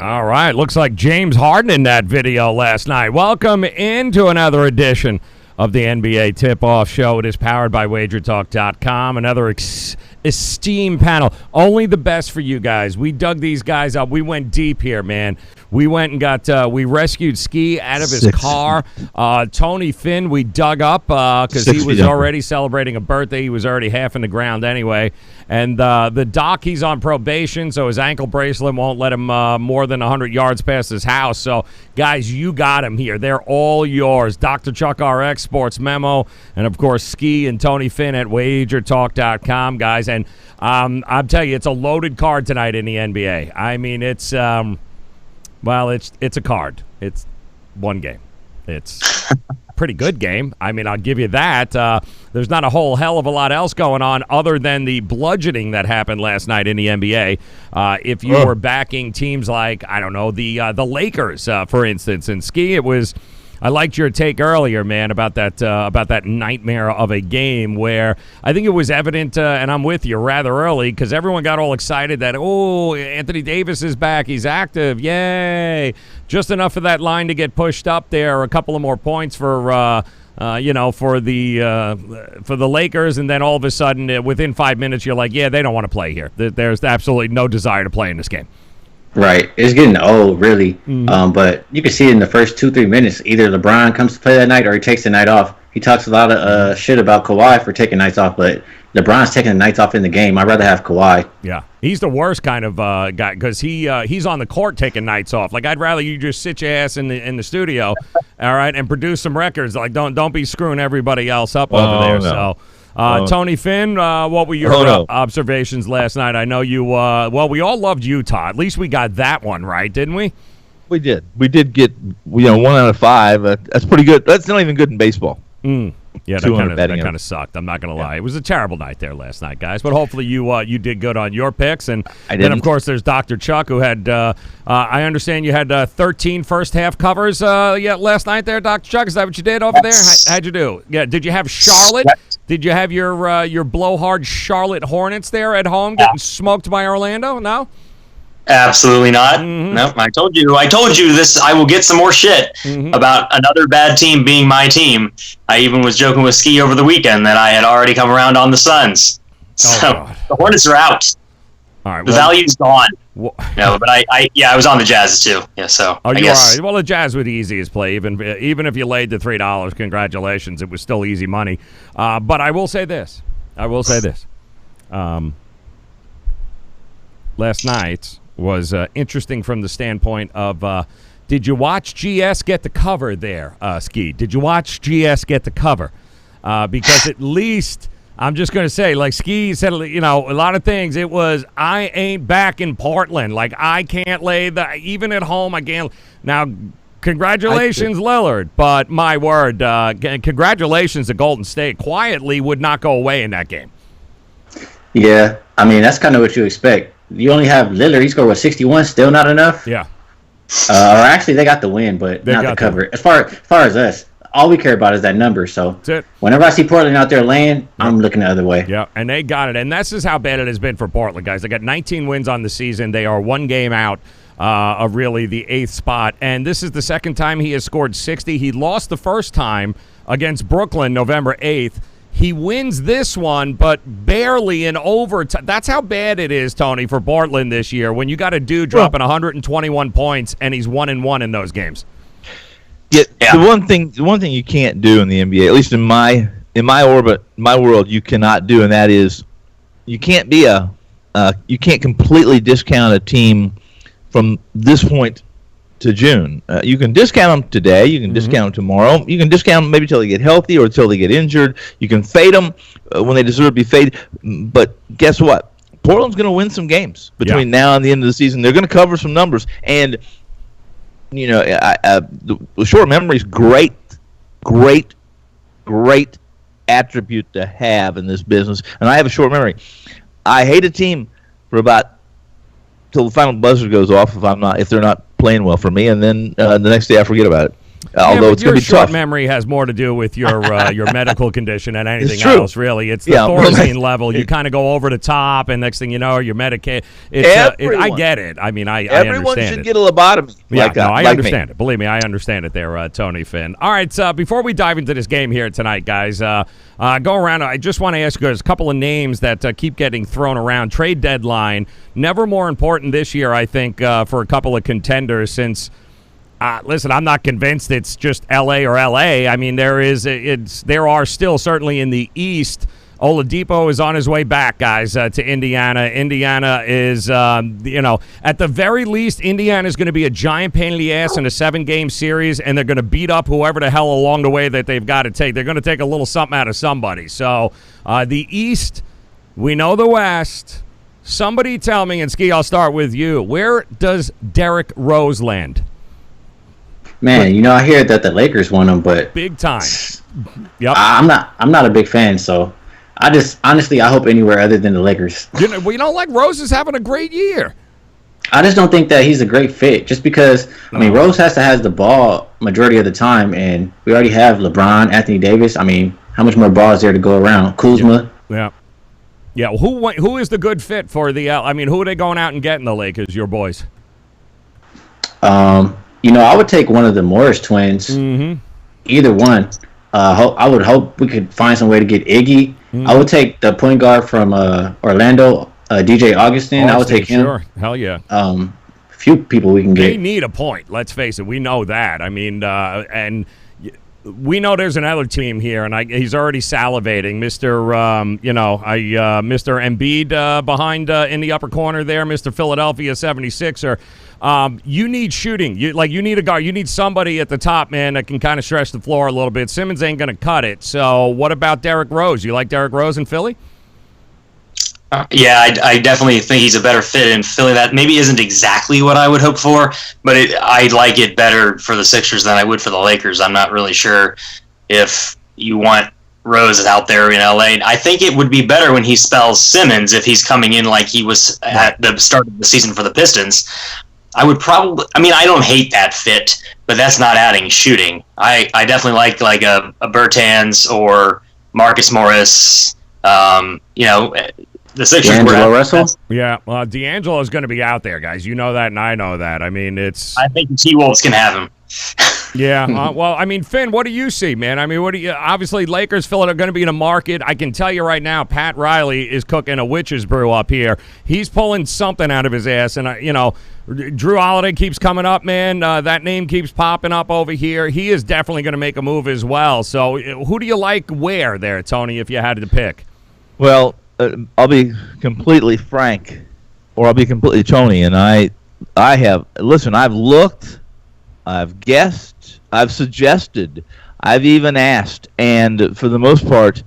All right. Looks like James Harden in that video last night. Welcome into another edition of the NBA Tip-Off Show. It is powered by WagerTalk.com. Another esteemed panel. Only the best for you guys. We dug these guys up. We went deep here, man. We went and we rescued Ski out of his car. Tony Finn, we dug up because he was already celebrating a birthday. He was already half in the ground anyway. And the Doc, he's on probation, so his ankle bracelet won't let him more than 100 yards past his house. So, guys, you got him here. They're all yours. Dr. Chuck RX, Sports Memo, and, of course, Ski and Tony Finn at WagerTalk.com, guys. And I'll tell you, it's a loaded card tonight in the NBA. I mean, it's it's a card. It's one game. It's a pretty good game. I mean, I'll give you that. There's not a whole hell of a lot else going on other than the bludgeoning that happened last night in the NBA. If you were backing teams like, I don't know, the Lakers, for instance, and Ski, it was – I liked your take earlier, man, about that nightmare of a game where I think it was evident, and I'm with you, rather early, because everyone got all excited that, Anthony Davis is back, he's active, yay! Just enough for that line to get pushed up there, a couple of more points for the Lakers, and then all of a sudden, within 5 minutes, you're like, yeah, they don't want to play here. There's absolutely no desire to play in this game. Right. It's getting old, really. But you can see in the first 2-3 minutes, either LeBron comes to play that night or he takes the night off. He talks a lot of shit about Kawhi for taking nights off, but LeBron's taking the nights off in the game. I'd rather have Kawhi. Yeah. He's the worst kind of guy because he's on the court taking nights off. Like, I'd rather you just sit your ass in the studio, all right, and produce some records. Like, don't be screwing everybody else up over there. No. So, Tony Finn, what were your observations last night? I know you. We all loved Utah. At least we got that one right, didn't we? We did. We did get 1 out of 5. That's pretty good. That's not even good in baseball. Yeah, that kind of sucked. I'm not going to lie. It was a terrible night there last night, guys. But hopefully you did good on your picks. And then, of course, there's Dr. Chuck, who had, I understand you had 13 first-half covers last night there, Dr. Chuck. Is that what you did over there? How'd you do? Yeah. Did you have Charlotte? Did you have your blowhard Charlotte Hornets there at home getting smoked by Orlando? No? Absolutely not. Nope. I told you this. I will get some more shit about another bad team being my team. I even was joking with Ski over the weekend that I had already come around on the Suns. So the Hornets are out. All right, the value's gone. No, but I was on the Jazz too. Yeah, so I guess. Well, the Jazz were the easiest play. Even if you laid the $3, congratulations, it was still easy money. But I will say this. Last night was interesting from the standpoint of did you watch GS get the cover there, Ski? Did you watch GS get the cover? Because at least I'm just going to say, like Ski said, a lot of things. It was, I ain't back in Portland. Like, I can't lay even at home, I can't. Now, congratulations, Lillard. But my word, congratulations to Golden State. Quietly would not go away in that game. Yeah, I mean, that's kind of what you expect. You only have Lillard. He scored 61. Still not enough. Yeah. Or actually, they got the win, but not the cover. As far as us, all we care about is that number. So that's it. Whenever I see Portland out there laying, I'm looking the other way. Yeah, and they got it. And this is how bad it has been for Portland, guys. They got 19 wins on the season. They are one game out of really the 8th spot. And this is the second time he has scored 60. He lost the first time against Brooklyn November 8th. He wins this one, but barely in overtime. That's how bad it is, Tony, for Portland this year. When you got a dude dropping 121 points and he's 1-1 in those games. Yeah. The one thing you can't do in the NBA, at least in my orbit, my world, you cannot do, and that is you can't you can't completely discount a team from this point to June. You can discount them today. You can discount them tomorrow. You can discount them maybe until they get healthy or until they get injured. You can fade them when they deserve to be faded. But guess what? Portland's going to win some games between now and the end of the season. They're going to cover some numbers. And, the short memory is great attribute to have in this business. And I have a short memory. I hate a team for about till the final buzzer goes off if they're not playing well for me, and then the next day I forget about it. Although it's going to be short tough. memory has more to do with your medical condition than anything true. else, really. It's the Thorazine level. You kind of go over the top, and next thing you know, you're medicated. I get it. I mean, I everyone understand should it. get a lobotomy. I understand it. Believe me, I understand it there, Tony Finn. All right, before we dive into this game here tonight, guys, go around. I just want to ask you guys a couple of names that keep getting thrown around. Trade deadline, never more important this year, I think, for a couple of contenders since – listen, I'm not convinced it's just L.A. or L.A. I mean, there are still, certainly in the East, Oladipo is on his way back, guys, to Indiana. Indiana is, at the very least, Indiana is going to be a giant pain in the ass in a 7-game series, and they're going to beat up whoever the hell along the way that they've got to take. They're going to take a little something out of somebody. So the East, we know the West. Somebody tell me, and Ski, I'll start with you. Where does Derrick Rose land? Man, I hear that the Lakers won them, but big time. Yep. I'm not a big fan, so I hope anywhere other than the Lakers. Rose is having a great year. I just don't think that he's a great fit, just because Rose has to have the ball majority of the time, and we already have LeBron, Anthony Davis. I mean, how much more ball is there to go around? Kuzma. Yeah. Well, who is the good fit for the? Who are they going out and getting the Lakers? Your boys. I would take one of the Morris twins. Mm-hmm. Either one. I would hope we could find some way to get Iggy. Mm-hmm. I would take the point guard from Orlando, DJ Augustin. I would take him. Sure. Hell yeah. Few people we can get. They need a point. Let's face it. We know that. I mean, and we know there's another team here, and he's already salivating. Mr. Embiid behind in the upper corner there, Mr. Philadelphia 76er. You need shooting. You need a guard. You need somebody at the top, man, that can kind of stretch the floor a little bit. Simmons ain't going to cut it. So what about Derrick Rose? You like Derrick Rose in Philly? I definitely think he's a better fit in Philly. That maybe isn't exactly what I would hope for, but I like it better for the Sixers than I would for the Lakers. I'm not really sure if you want Rose out there in LA. I think it would be better when he spells Simmons if he's coming in like he was at the start of the season for the Pistons. I would probably. I don't hate that fit, but that's not adding shooting. I definitely like a Bertans or Marcus Morris. The Sixers D'Angelo Russell? Yeah, well, D'Angelo is going to be out there, guys. You know that, and I know that. I mean, it's. I think the T-Wolves can have him. Yeah. Finn, what do you see, man? Obviously, Lakers, Philly are going to be in a market. I can tell you right now, Pat Riley is cooking a witch's brew up here. He's pulling something out of his ass, and Drew Holiday keeps coming up, man. That name keeps popping up over here. He is definitely going to make a move as well. So, who do you like where there, Tony? If you had to pick, well, I'll be completely frank, or I'll be completely Tony, and I've looked. I've guessed, I've suggested, I've even asked, and for the most part,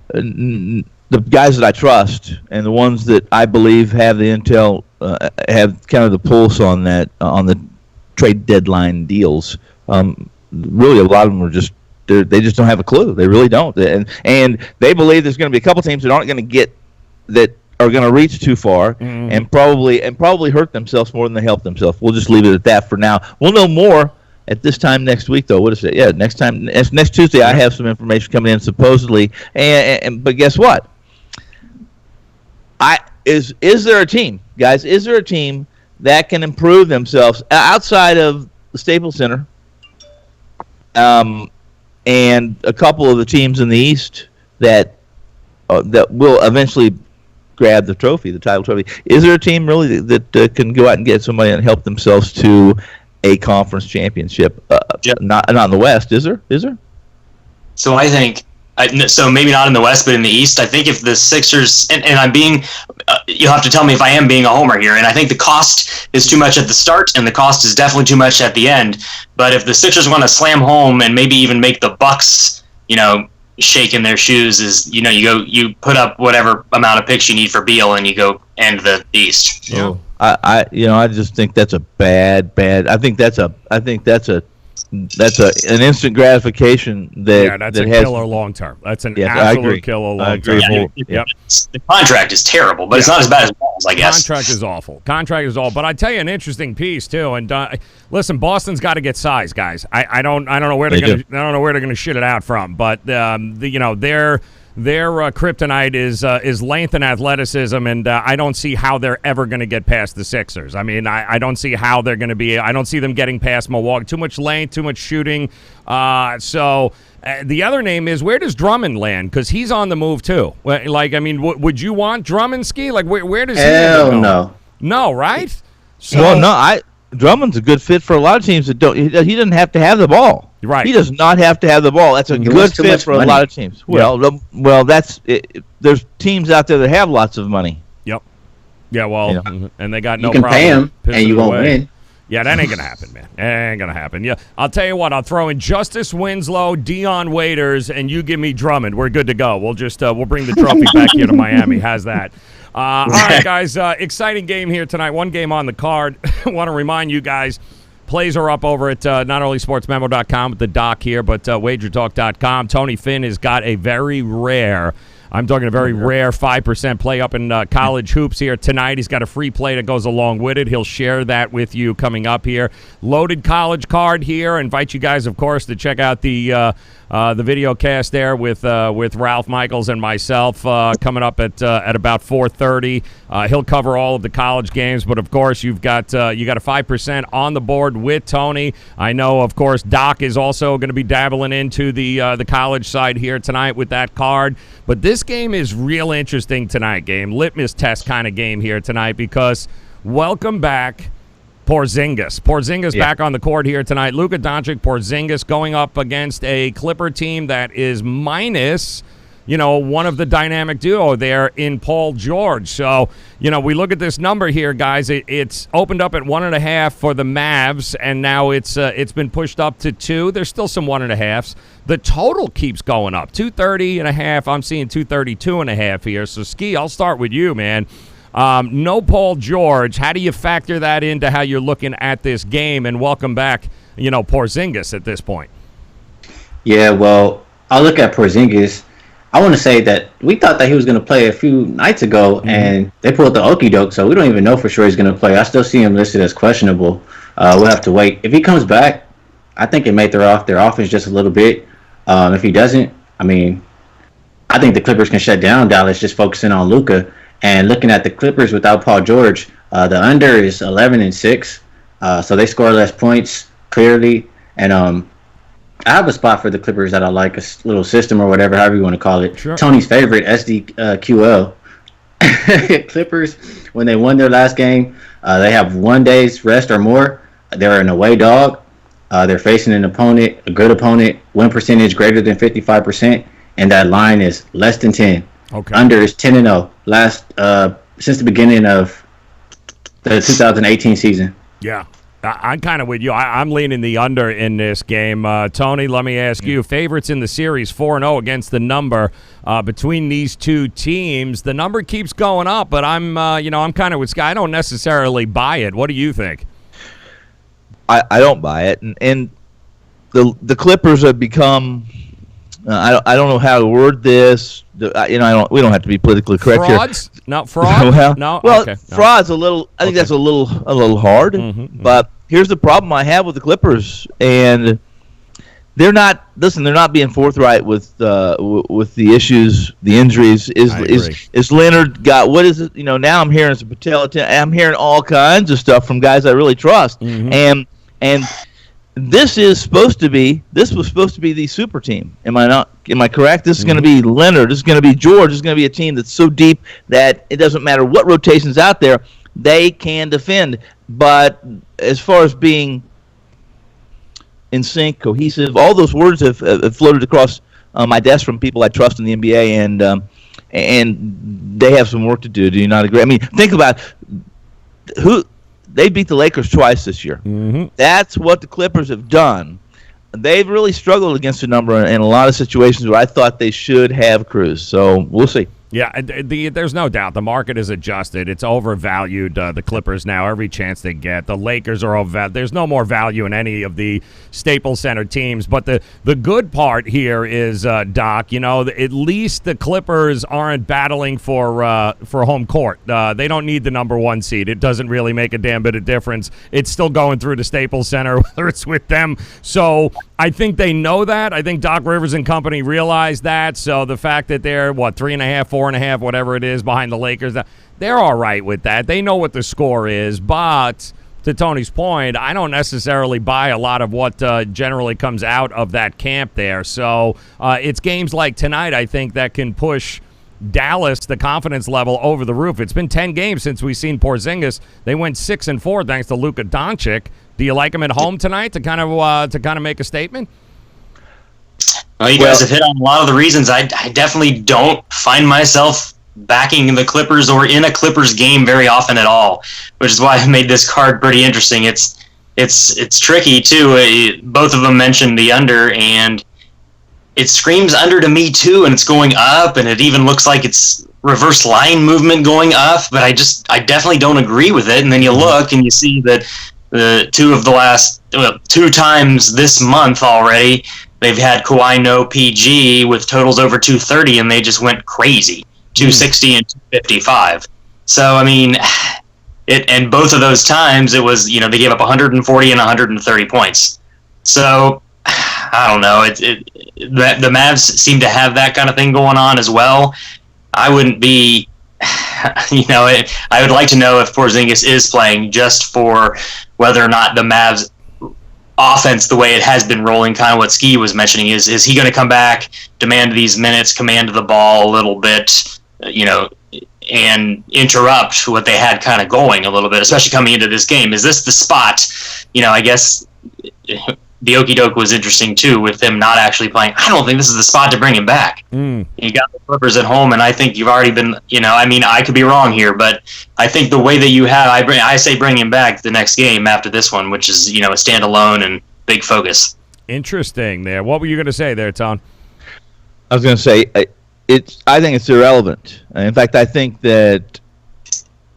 the guys that I trust and the ones that I believe have the intel, have kind of the pulse on that, on the trade deadline deals. Really, a lot of them are just they just don't have a clue. They really don't, and they believe there's going to be a couple teams that aren't going to get that. Are going to reach too far and probably hurt themselves more than they help themselves. We'll just leave it at that for now. We'll know more at this time next week, though. What is it? Yeah, next Tuesday. I have some information coming in supposedly, but guess what? Is there a team, guys? Is there a team that can improve themselves outside of the Staples Center, and a couple of the teams in the East that will eventually grab the title trophy? Is there a team really that can go out and get somebody and help themselves to a conference championship? Not in the West, is there? So I think, so maybe not in the West, but in the East. I think if the Sixers, and I'm being, you'll have to tell me if I am being a homer here, and I think the cost is too much at the start, and the cost is definitely too much at the end. But if the Sixers want to slam home and maybe even make the Bucks, shaking their shoes, is you put up whatever amount of picks you need for Beal and you go end the East. Yeah. I just think that's a bad. I think that's a that's an instant gratification that that's that a has, killer long term. That's an Yes, I agree. absolute killer I long term. agree. Yep. The contract is terrible, but it's not as bad as Balls, I guess. Contract is awful. But I tell you, an interesting piece too. And listen, Boston's got to get size, guys. I don't know where they're gonna shit it out from. But their kryptonite is length and athleticism, and I don't see how they're ever going to get past the Sixers. I mean, I don't see how they're going to be. I don't see them getting past Milwaukee. Too much length, too much shooting. So the other name is, where does Drummond land? Because he's on the move too. Like, I mean, would you want Drummond, Ski? Like, where does he Hell go? no. No, right? So, Well, no, Drummond's a good fit for a lot of teams that don't. He doesn't have to have the ball. Right. He does not have to have the ball. That's a good fit for a lot of teams. Well, that's it. There's teams out there that have lots of money. Yep. Yeah. Well, and they got no You can problem pay him, pissing and you won't away. win. Yeah, that ain't gonna happen, man. That ain't gonna happen. Yeah, I'll tell you what. I'll throw in Justice Winslow, Dion Waiters, and you give me Drummond. We're good to go. We'll just we'll bring the trophy back here to Miami. How's that? All right, guys. Exciting game here tonight. One game on the card. Want to remind you guys. Plays are up over at not only sportsmemo.com with the doc here, but WagerTalk.com. Tony Finn has got a very rare, I'm talking a very rare 5% play up in college hoops here tonight. He's got a free play that goes along with it. He'll share that with you coming up here. Loaded college card here. Invite you guys, of course, to check out the video cast there with Ralph Michaels and myself coming up at about 4:30. He'll cover all of the college games, but of course you got a 5% on the board with Tony. I know, of course, Doc is also going to be dabbling into the college side here tonight with that card. But this game is real interesting tonight. Litmus test kind of game here tonight, because welcome back. Porzingis back on the court here tonight. Luka Doncic, Porzingis going up against a Clipper team that is minus, one of the dynamic duo there in Paul George. So, we look at this number here, guys. It's opened up at 1.5 for the Mavs, and now it's been pushed up to 2. There's still some 1.5s. The total keeps going up, 230.5. I'm seeing 232.5 here. So, Ski, I'll start with you, man. No Paul George. How do you factor that into how you're looking at this game? And welcome back, Porzingis at this point. Yeah, well, I'll look at Porzingis. I want to say that we thought that he was going to play a few nights ago, and they pulled the okie doke, so we don't even know for sure he's going to play. I still see him listed as questionable. We'll have to wait. If he comes back, I think it may throw off their offense just a little bit. If he doesn't, I think the Clippers can shut down Dallas just focusing on Luka. And looking at the Clippers without Paul George, the under is 11-6, so they score less points clearly. And I have a spot for the Clippers that I like, a little system or whatever, however you want to call it. Sure. Tony's favorite, SDQL. Clippers, when they won their last game, they have 1 day's rest or more. They're an away dog. They're facing an opponent, a good opponent, win percentage greater than 55%, and that line is less than 10. Okay. Under is 10-0 last since the beginning of the 2018 season. Yeah, I'm kind of with you. I'm leaning the under in this game. Tony, let me ask you: favorites in the series, 4-0 against the number between these two teams. The number keeps going up, but I'm kind of with Sky. I don't necessarily buy it. What do you think? I don't buy it, and the Clippers have become. I don't know how to word this. We don't have to be politically correct frauds? here. No, fraud? No. Okay. Fraud's a little. I think that's a little hard. But here's the problem I have with the Clippers, and they're not. Listen, they're not being forthright with the issues, the injuries. Is Leonard got what is it? Now I'm hearing some patella. I'm hearing all kinds of stuff from guys I really trust, and. This was supposed to be the super team. Am I correct? This is going to be Leonard. This is going to be George. This is going to be a team that's so deep that it doesn't matter what rotation's out there, they can defend. But as far as being in sync, cohesive, all those words have floated across my desk from people I trust in the NBA, and they have some work to do. Do you not agree? Think about who. They beat the Lakers twice this year. That's what the Clippers have done. They've really struggled against a number in a lot of situations where I thought they should have cruised. So we'll see. Yeah, there's no doubt the market is adjusted. It's overvalued, the Clippers now, every chance they get. The Lakers are overvalued. There's no more value in any of the Staples Center teams. But the good part here is, Doc, at least the Clippers aren't battling for home court. They don't need the number 1 seed. It doesn't really make a damn bit of difference. It's still going through the Staples Center, whether it's with them. So I think they know that. I think Doc Rivers and company realize that. So the fact that they're, 3.5, 4.5, whatever it is, behind the Lakers, they're all right with that. They know what the score is. But to Tony's point, I don't necessarily buy a lot of what generally comes out of that camp there. So it's games like tonight, I think, that can push Dallas, the confidence level, over the roof. It's been 10 games since we've seen Porzingis. They went 6-4 thanks to Luka Doncic. Do you like him at home tonight to kind of make a statement? Well, you guys have hit on a lot of the reasons. I definitely don't find myself backing the Clippers or in a Clippers game very often at all, which is why I made this card pretty interesting. It's tricky too. Both of them mentioned the under, and it screams under to me too, and it's going up, and it even looks like it's reverse line movement going up, but I definitely don't agree with it. And then you look and you see that the two times this month already, they've had Kawhi no PG with totals over 230, and they just went crazy, 260 and 255. So, I mean, and both of those times it was, they gave up 140 and 130 points. So, I don't know. The Mavs seem to have that kind of thing going on as well. I wouldn't be, I would like to know if Porzingis is playing, just for whether or not the Mavs offense, the way it has been rolling, kind of what Ski was mentioning, is he going to come back, demand these minutes, command the ball a little bit, and interrupt what they had kind of going a little bit, especially coming into this game? Is this the spot? I guess the okey doke was interesting too, with him not actually playing. I don't think this is the spot to bring him back. You got the Clippers at home, and I think you've already been, I could be wrong here, but I think the way that you have, I say bring him back the next game after this one, which is, a standalone and big focus. Interesting there. What were you going to say there, Tom? I was going to say, I think it's irrelevant. In fact, I think that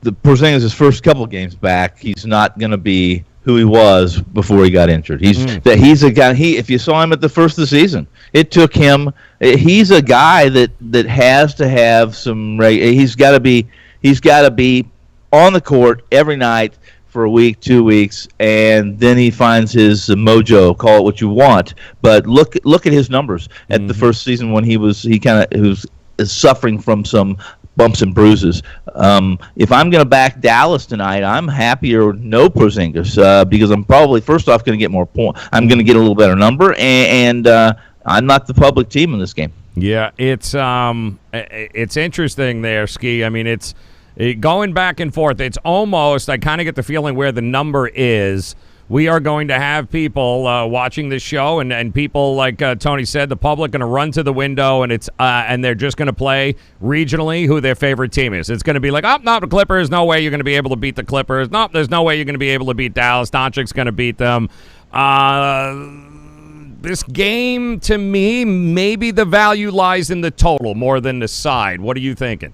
the Porzingis' first couple games back, he's not going to be who he was before he got injured. He's a guy. If you saw him at the first of the season, it took him. He's a guy that has to have some. He's got to be on the court every night for a week, 2 weeks, and then he finds his mojo. Call it what you want, but look at his numbers at the first season when he was suffering from some bumps and bruises. If I'm going to back Dallas tonight, I'm happier no Porzingis because I'm probably first off going to get more points. I'm going to get a little better number, and I'm not the public team in this game. Yeah, it's interesting there, Ski. I mean, it's going back and forth. It's almost, I kind of get the feeling where the number is. We are going to have people watching this show, and people, like Tony said, the public going to run to the window, and they're just going to play regionally who their favorite team is. It's going to be like, no, the Clippers, no way you're going to be able to beat the Clippers. No, there's no way you're going to be able to beat Dallas. Doncic's going to beat them. This game, to me, maybe the value lies in the total more than the side. What are you thinking?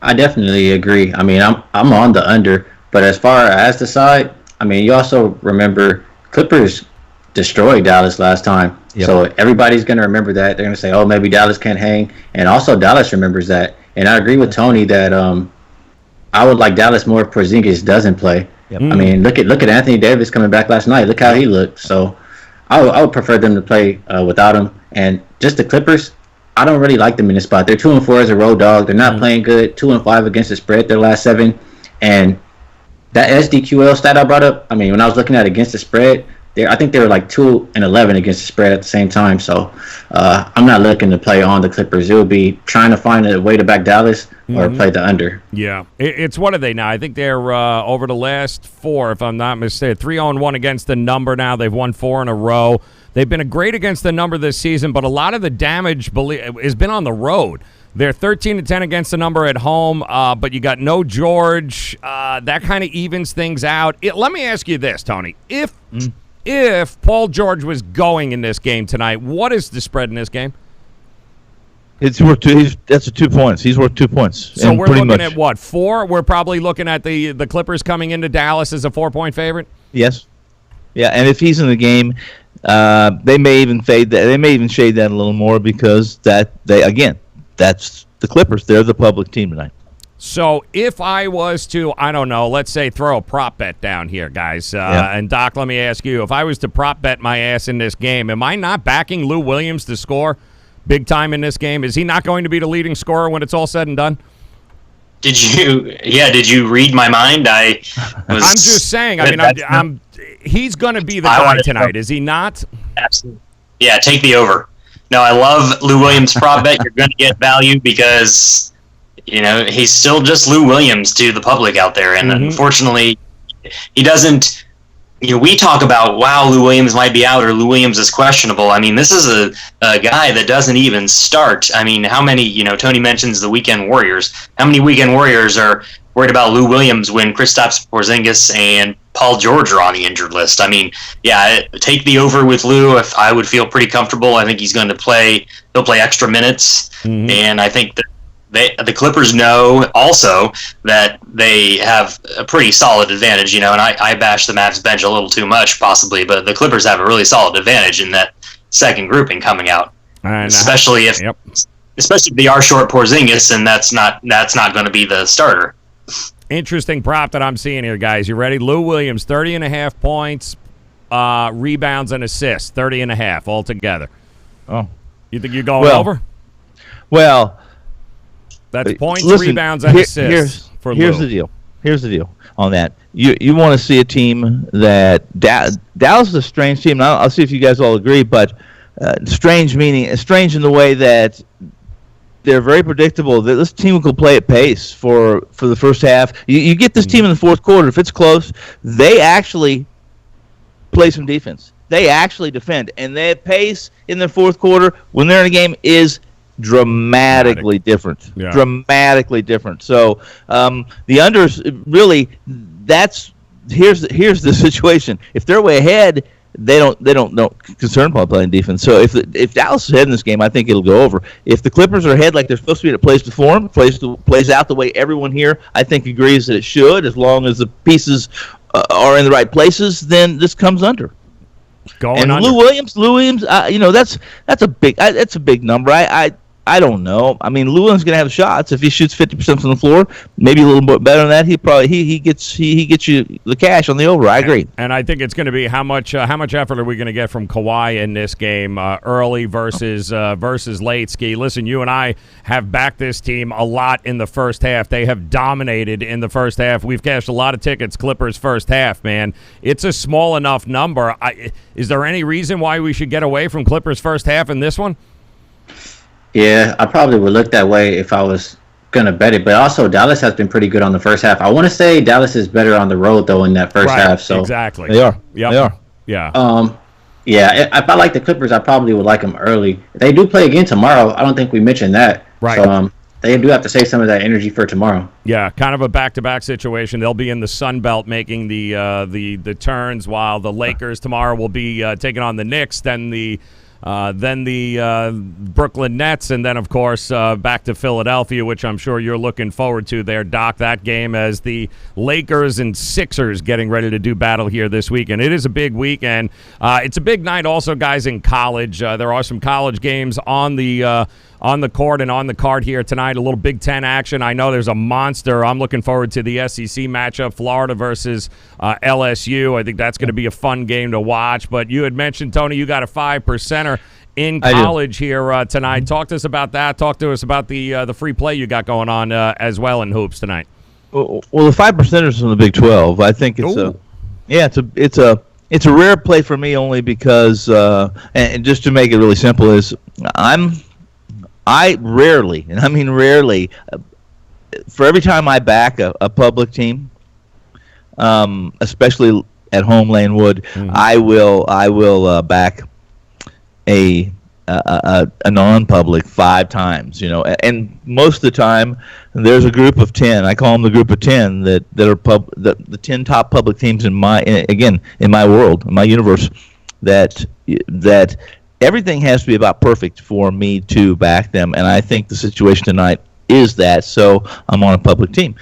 I definitely agree. I mean, I'm on the under, but as far as the side, I mean, you also remember Clippers destroyed Dallas last time. Yep. So everybody's going to remember that. They're going to say, oh, maybe Dallas can't hang. And also Dallas remembers that. And I agree with Tony that I would like Dallas more if Porzingis doesn't play. Yep. I mean, look at Anthony Davis coming back last night. Look how he looked. So I would prefer them to play without him. And just the Clippers, I don't really like them in this spot. They're 2-4 as a road dog. They're not playing good. 2-5 against the spread their last 7. And that SDQL stat I brought up, I mean, when I was looking at against the spread, I think they were like 2-11 against the spread at the same time. So I'm not looking to play on the Clippers. It would be trying to find a way to back Dallas or play the under. Yeah. It's what are they now? I think they're over the last 4, if I'm not mistaken, 3-1 against the number now. They've won 4 in a row. They've been great against the number this season, but a lot of the damage has been on the road. They're 13-10 against the number at home, but you got no George. That kind of evens things out. Let me ask you this, Tony. If Paul George was going in this game tonight, what is the spread in this game? It's worth that's 2 points. He's worth 2 points. So we're looking at what, 4? We're probably looking at the Clippers coming into Dallas as a 4-point favorite. Yes. Yeah, and if he's in the game, they may even fade that. They may even shade that a little more because that's the Clippers. They're the public team tonight. So if I was to, I don't know, let's say throw a prop bet down here, guys. And Doc, let me ask you, if I was to prop bet my ass in this game, am I not backing Lou Williams to score big time in this game? Is he not going to be the leading scorer when it's all said and done? Did you read my mind? I'm just saying. I mean, he's going to be the guy tonight, is he not? Absolutely. Yeah, take the over. No, I love Lou Williams prop bet. You're going to get value because, he's still just Lou Williams to the public out there. And unfortunately, he doesn't, we talk about, wow, Lou Williams might be out or Lou Williams is questionable. I mean, this is a guy that doesn't even start. I mean, how many, Tony mentions the weekend warriors. How many weekend warriors are worried about Lou Williams when Kristaps Porzingis and Paul George are on the injured list? I mean, yeah, take the over with Lou. If I would feel pretty comfortable. I think he's going to play. He'll play extra minutes, and I think that the Clippers know also that they have a pretty solid advantage. And I bash the Mavs bench a little too much, possibly, but the Clippers have a really solid advantage in that second grouping coming out, especially if they are short Porzingis, and that's not going to be the starter. Interesting prop that I'm seeing here, guys. You ready? Lou Williams, 30.5 points, rebounds, and assists, 30.5 altogether. Oh. You think you're going over? Well, that's points, rebounds, and assists for Lou. Here's the deal on that. You want to see a team that Dallas is a strange team. And I'll see if you guys all agree, but strange in the way that they're very predictable. This team will play at pace for the first half. You get this team in the fourth quarter. If it's close, they actually play some defense. They actually defend. And their pace in the fourth quarter, when they're in a game, is dramatically different. Yeah. Dramatically different. So the unders, really, here's the situation. If they're way ahead, they don't concern about playing defense. So if Dallas is ahead in this game, I think it'll go over. If the Clippers are ahead like they're supposed to be, and it plays to form, plays out the way everyone here I think agrees that it should, as long as the pieces are in the right places, then this comes under. Lou Williams, that's a big number. I don't know. I mean, Lou Williams gonna have shots if he shoots 50% from the floor, maybe a little bit better than that. He gets you the cash on the over. I agree. And I think it's going to be how much effort are we going to get from Kawhi in this game, early versus late. Ski. Listen, you and I have backed this team a lot in the first half. They have dominated in the first half. We've cashed a lot of tickets. Clippers first half, man. It's a small enough number. Is there any reason why we should get away from Clippers first half in this one? Yeah, I probably would look that way if I was going to bet it. But also, Dallas has been pretty good on the first half. I want to say Dallas is better on the road, though, in that first half. So exactly. They are. Yep. They are. Yeah. Yeah, if I like the Clippers, I probably would like them early. They do play again tomorrow. I don't think we mentioned that. Right. So they do have to save some of that energy for tomorrow. Yeah, kind of a back-to-back situation. They'll be in the Sun Belt making the turns, while the Lakers tomorrow will be taking on the Knicks, then the Brooklyn Nets, and then, of course, back to Philadelphia, which I'm sure you're looking forward to there, Doc, that game as the Lakers and Sixers getting ready to do battle here this weekend. It is a big weekend. It's a big night also, guys, in college. There are some college games on the court and on the card here tonight. A little Big Ten action. I know there's a monster. I'm looking forward to the SEC matchup, Florida versus LSU. I think that's going to be a fun game to watch. But you had mentioned, Tony, you got a 5%er in college here tonight. Talk to us about that. Talk to us about the free play you got going on as well in hoops tonight. Well, the 5%ers from the Big 12. I think it's a rare play for me, only because and just to make it really simple is I rarely, and I mean rarely, for every time I back a public team, especially at home, Lane Wood, I will back a non-public 5 times, and most of the time there's a group of 10. I call them the group of 10 that are the 10 top public teams in my world, in my universe, that everything has to be about perfect for me to back them, and I think the situation tonight is that. So I'm on a public team.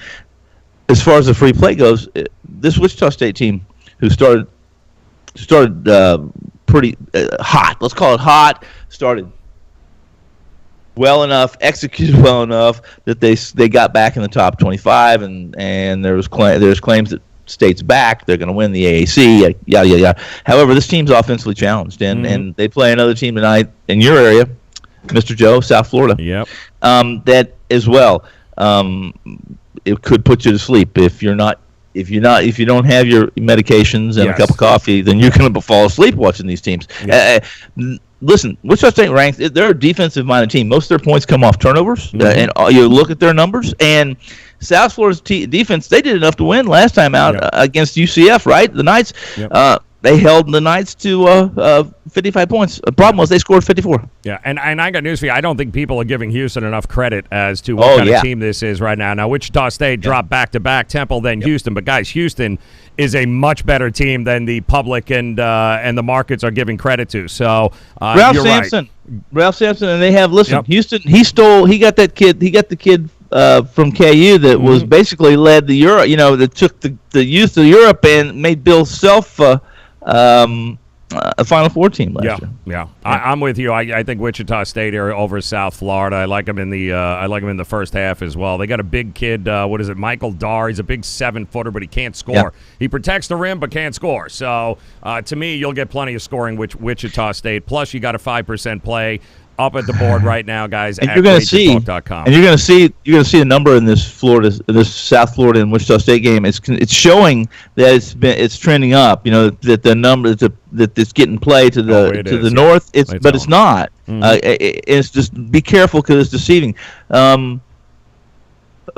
As far as the free play goes, this Wichita State team, who started pretty hot. Let's call it hot. Started well enough, executed well enough that they got back in the top 25, and there's claims that State's back. They're going to win the AAC. Yada yada yada. However, this team's offensively challenged, and they play another team tonight in your area, Mr. Joe, South Florida. Yep. That as well. It could put you to sleep if you don't have your medications and a cup of coffee, then you're going to fall asleep watching these teams. Yeah. Listen, Wichita State ranks. They're a defensive-minded team. Most of their points come off turnovers, and you look at their numbers. And South Florida's defense, they did enough to win last time out against UCF, right? The Knights, they held the Knights to 55 points. The problem was they scored 54. Yeah, and I got news for you. I don't think people are giving Houston enough credit as to what kind of team this is right now. Now, Wichita State dropped back-to-back, Temple, then Houston. But, guys, Houston is a much better team than the public and the markets are giving credit to. So, Ralph Sampson, and they have, Houston, he got the kid from KU that was basically led the Euro, that took the youth to Europe and made Bill Self a Final Four team last year. Yeah. I'm with you. I think Wichita State area over South Florida. I like them in the first half as well. They got a big kid. Michael Darr. He's a big 7-footer, but he can't score. Yeah. He protects the rim, but can't score. So to me, you'll get plenty of scoring with Wichita State. Plus, you got a 5% play up at the board right now, guys. And you're going to see, a number in this South Florida and Wichita State game. It's showing that it's trending up. That the number that it's getting play to the north. It's not. It's just be careful because it's deceiving.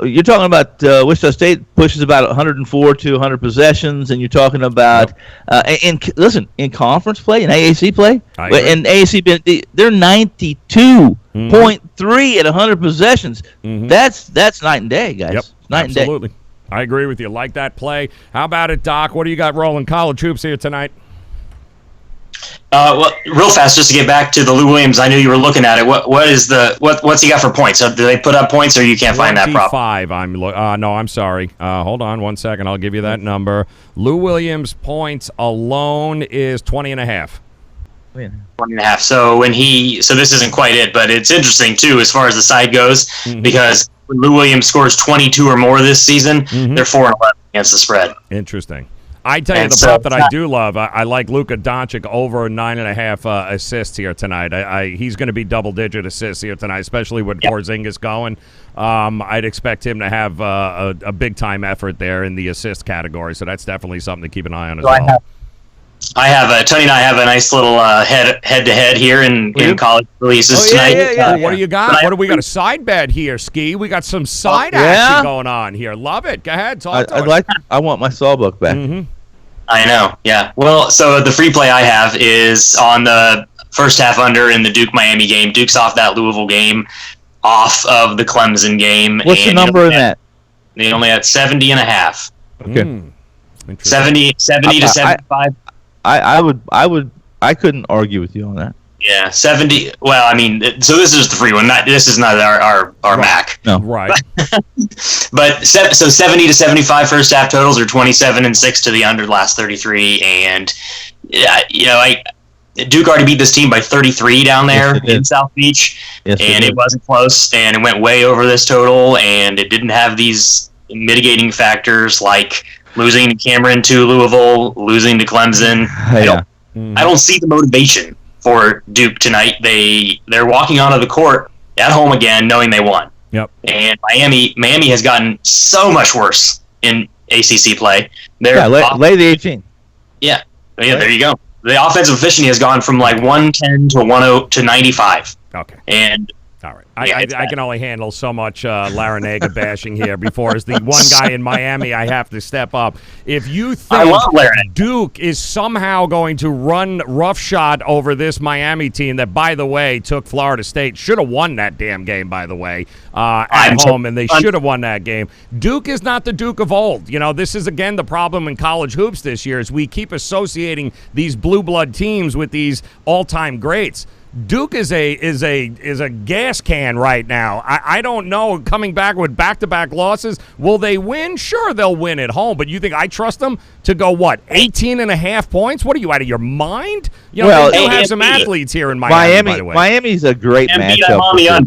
You're talking about Wichita State pushes about 104 to 100 possessions, and you're talking about in conference play, in AAC play, and AAC they're 92.3 at 100 possessions. That's night and day, guys. Yep, night absolutely. And day. I agree with you. Like that play. How about it, Doc? What do you got rolling college hoops here tonight? Well, real fast, just to get back to the Lou Williams. I knew you were looking at it. What's he got for points? So do they put up points, or you can't find that prop? 5. No, I'm sorry. Hold on 1 second. I'll give you that number. Lou Williams points alone is 20.5. 20.5. So this isn't quite it, but it's interesting too as far as the side goes, because when Lou Williams scores 22 or more this season, they're 4-11 against the spread. Interesting. I tell you, the prop that I do love, I like Luka Doncic over 9.5 assists here tonight. He's going to be double-digit assists here tonight, especially with Porzingis going. I'd expect him to have a big-time effort there in the assist category, so that's definitely something to keep an eye on as well. Tony and I have a nice little head-to-head here in college releases tonight. Yeah. What do you got? What do we got? A side bet here, Ski. We got some side action going on here. Love it. Go ahead. Talk to us. I want my Sawbook back. I know, yeah. Well, so the free play I have is on the first half under in the Duke-Miami game. Duke's off that Louisville game, off of the Clemson game. What's the number in that? They only had 70.5. Okay. 70 to 75. I couldn't argue with you on that. Yeah, 70. Well, I mean, so this is the free one. This is not our MAC. No, right. But so 70 to 75 first half totals, or 27-6 to the under last 33, and Duke already beat this team by 33 down there in South Beach, and it wasn't close, and it went way over this total, and it didn't have these mitigating factors like losing to Cameron to Louisville, losing to Clemson. I don't see the motivation for Duke tonight. They're walking onto the court at home again, knowing they won. Yep. And Miami has gotten so much worse in ACC play. Lay the 18. Yeah. There you go. The offensive efficiency has gone from like 110 to 100 to 95. Okay. And all right. I can only handle so much Larinaga bashing here before, as the one guy in Miami, I have to step up. If you think Duke is somehow going to run roughshod over this Miami team that, by the way, took Florida State, should have won that damn game, by the way, at home, and they should have won that game. Duke is not the Duke of old. You know, this is, again, the problem in college hoops this year, is we keep associating these blue blood teams with these all-time greats. Duke is a gas can right now. I don't know, coming back with back-to-back losses, will they win? Sure, they'll win at home, but you think I trust them to go, 18.5 points? What are you, out of your mind? You know, they do have some athletes here in Miami, by the way. Miami's a great matchup.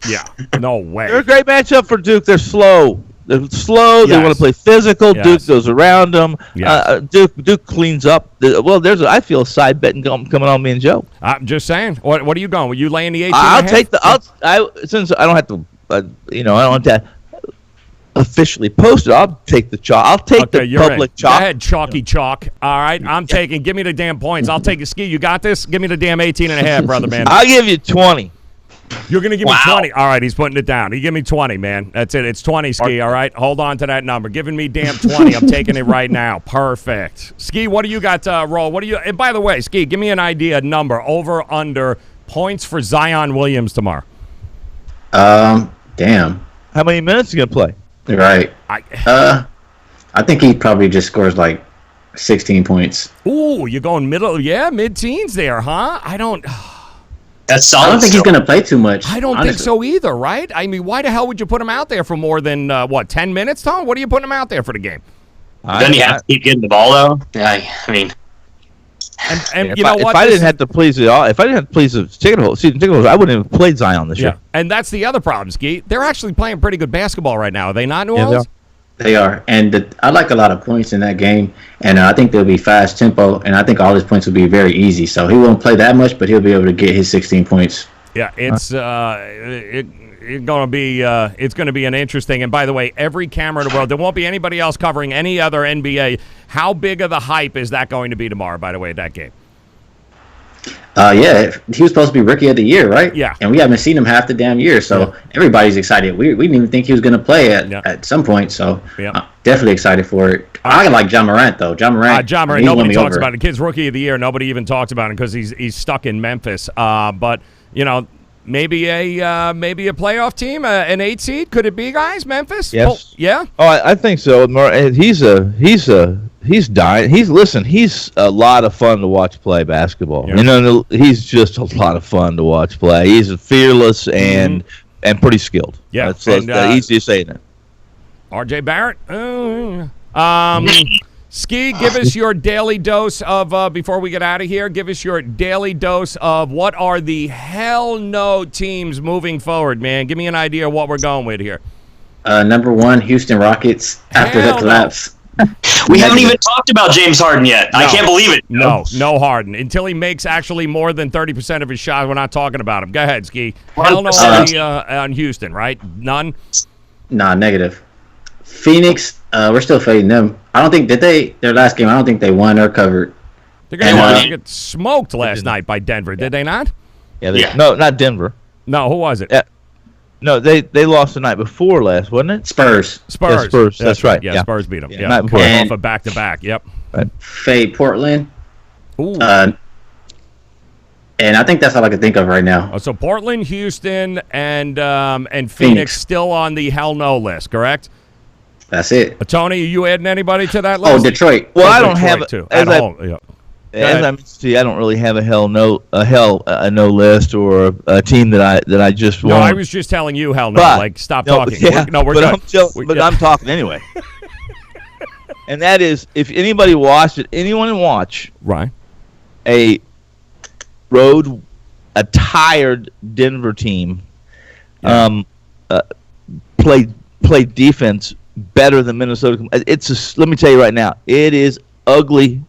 Yeah, no way. They're a great matchup for Duke. They're slow. They're slow. Yes. They want to play physical. Yes. Duke goes around them. Yes. Duke cleans up. There's I feel a side betting coming on me and Joe. I'm just saying. What are you going? Were you laying the 18? I'll take since I don't have to. I don't have to officially post it. I'll take the chalk. I'll take the public chalk. Go ahead, chalky chalk. All right, I'm taking. Give me the damn points. I'll take a Ski. You got this. Give me the damn 18.5, brother man. I'll give you 20. You're going to give me 20. All right, he's putting it down. He give me 20, man. That's it. It's 20, Ski, all right? Hold on to that number. Giving me damn 20. I'm taking it right now. Perfect. Ski, what do you got to roll? What do you – and by the way, Ski, give me an idea, number, over, under, points for Zion Williams tomorrow. Damn. How many minutes is he going to play? Right. I think he probably just scores like 16 points. Ooh, you're going mid-teens there, huh? I don't – That's solid. I don't think he's going to play too much. I don't think so either, right? I mean, why the hell would you put him out there for more than 10 minutes, Tom? What are you putting him out there for the game? Doesn't he have to keep getting the ball though? Yeah, I mean, and you know what? If I didn't have to please the ticket holders, I wouldn't have played Zion this year. And that's the other problem, Ski. They're actually playing pretty good basketball right now. Are they not, New Orleans? They are, and I like a lot of points in that game, and I think they'll be fast tempo, and I think all his points will be very easy. So he won't play that much, but he'll be able to get his 16 points. Yeah, it's going to be an interesting. And by the way, every camera in the world, there won't be anybody else covering any other NBA. How big of the hype is that going to be tomorrow? By the way, that game. Yeah, he was supposed to be Rookie of the Year, right? Yeah. And we haven't seen him half the damn year, so everybody's excited. We didn't even think he was going to play at some point, so definitely excited for it. I like John Morant, though. John Morant, nobody talks about it. Kid's Rookie of the Year. Nobody even talks about him because he's stuck in Memphis. But, you know, maybe a playoff team, an 8 seed. Could it be, guys, Memphis? Yes. Yeah? Oh, I think so. He's dying. He's a lot of fun to watch play basketball. Yeah. You know, he's just a lot of fun to watch play. He's fearless and pretty skilled. Yeah, that's the easiest saying it. RJ Barrett. Ski, give us your daily dose of, before we get out of here, give us your daily dose of what are the hell no teams moving forward, man. Give me an idea of what we're going with here. Number 1, Houston Rockets after the collapse. We haven't even talked about James Harden yet. No, I can't believe it. No Harden. Until he makes actually more than 30% of his shots, we're not talking about him. Go ahead, Ski. Hell no on Houston, right? None? Nah, negative. Phoenix, we're still fading them. I don't think, their last game, I don't think they won or covered. They're going to get smoked last night by Denver, did they not? Yeah. No, not Denver. No, who was it? No, they lost the night before last, wasn't it? Spurs. Yeah, Spurs. That's right. Yeah, Spurs beat them. Yeah. Off a back-to-back. Yep. Right. Fade Portland. Ooh. And I think that's all I can think of right now. Oh, so Portland, Houston, and Phoenix still on the hell no list, correct? That's it. Tony, are you adding anybody to that list? Oh, Detroit. Well, I don't have it too. As I mentioned, I don't really have a no list or a team that I just want. No, I was just telling you hell no. Stop talking. Yeah, we're good. I'm talking anyway. And that is, if anybody watched it, anyone watch a tired Denver team play defense better than Minnesota. Let me tell you right now, it is ugly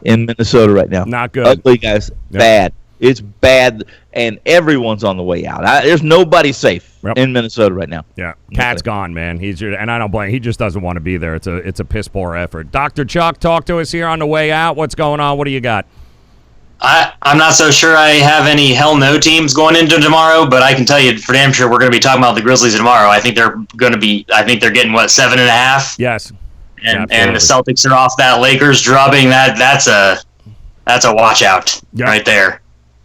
in Minnesota right now. Not good. Ugly, guys. Yep. Bad. It's bad, and everyone's on the way out. There's nobody safe in Minnesota right now. Yeah, Cat's gone, man. And I don't blame. He just doesn't want to be there. It's a piss poor effort. Dr. Chuck, talk to us here on the way out. What's going on? What do you got? I'm not so sure I have any hell no teams going into tomorrow, but I can tell you for damn sure we're going to be talking about the Grizzlies tomorrow. I think they're getting 7.5. Yes. And the Celtics are off that Lakers drubbing. That's a watch out right there.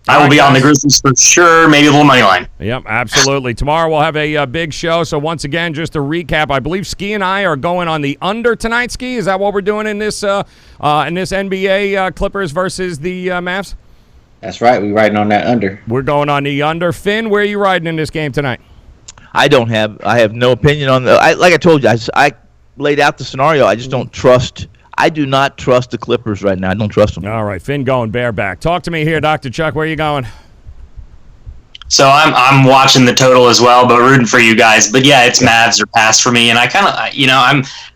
I will be on the Grizzlies for sure, maybe a little money line. Yep, absolutely. Tomorrow we'll have a big show. So once again, just to recap, I believe Ski and I are going on the under tonight. Ski, is that what we're doing in this NBA Clippers versus the Mavs? That's right. We're riding on that under. We're going on the under. Finn, where are you riding in this game tonight? I have no opinion on like I told you, I laid out the scenario. I just don't trust. I do not trust the Clippers right now. I don't trust them. All right, Finn going bareback. Talk to me here, Dr. Chuck. Where are you going? So I'm watching the total as well, but rooting for you guys. But yeah, it's Mavs or pass for me, and I kind of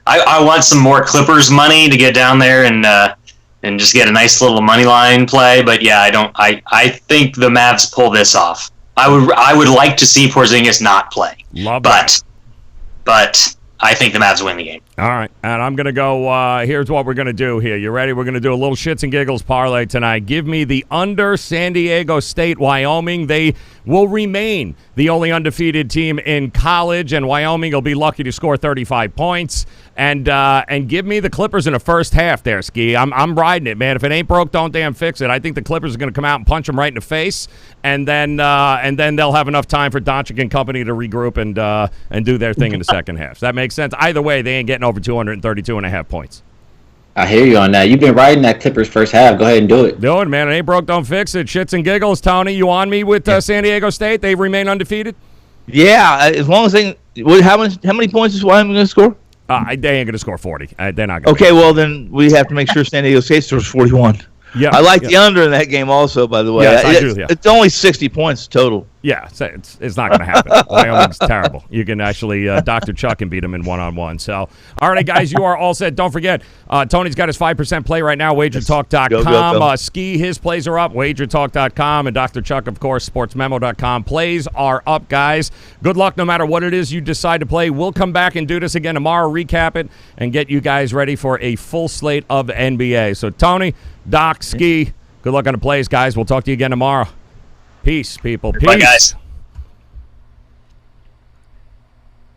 I want some more Clippers money to get down there and just get a nice little money line play. But yeah, I think the Mavs pull this off. I would like to see Porzingis not play. But I think the Mavs win the game. All right, and I'm going to go, here's what we're going to do here. You ready? We're going to do a little shits and giggles parlay tonight. Give me the under San Diego State, Wyoming. They will remain the only undefeated team in college, and Wyoming will be lucky to score 35 points. And give me the Clippers in the first half there, Ski. I'm riding it, man. If it ain't broke, don't damn fix it. I think the Clippers are going to come out and punch them right in the face, and then they'll have enough time for Doncic and company to regroup and do their thing in the second half. Does that make sense? Either way, they ain't getting over 232.5 points. I hear you on that. You've been riding that Clippers first half. Go ahead and do it. Do it, man. It ain't broke, don't fix it. Shits and giggles. Tony, you on me with San Diego State? They remain undefeated? Yeah, as long as they – how many points is Wyoming going to score? They ain't going to score 40. They're not going to. Okay, well, then we have to make sure San Diego State scores 41. Yeah, I like the under in that game also, by the way. Yes, I do, yeah. It's only 60 points total. Yeah, it's not going to happen. Wyoming's terrible. You can actually, Dr. Chuck can beat them in one-on-one. So, all right, guys, you are all set. Don't forget, Tony's got his 5% play right now, WagerTalk.com. Ski, his plays are up, WagerTalk.com. And Dr. Chuck, of course, SportsMemo.com. Plays are up, guys. Good luck no matter what it is you decide to play. We'll come back and do this again tomorrow, recap it, and get you guys ready for a full slate of the NBA. So, Tony, Doc, Ski, good luck on the plays, guys. We'll talk to you again tomorrow. Peace, people. Peace. Bye, guys.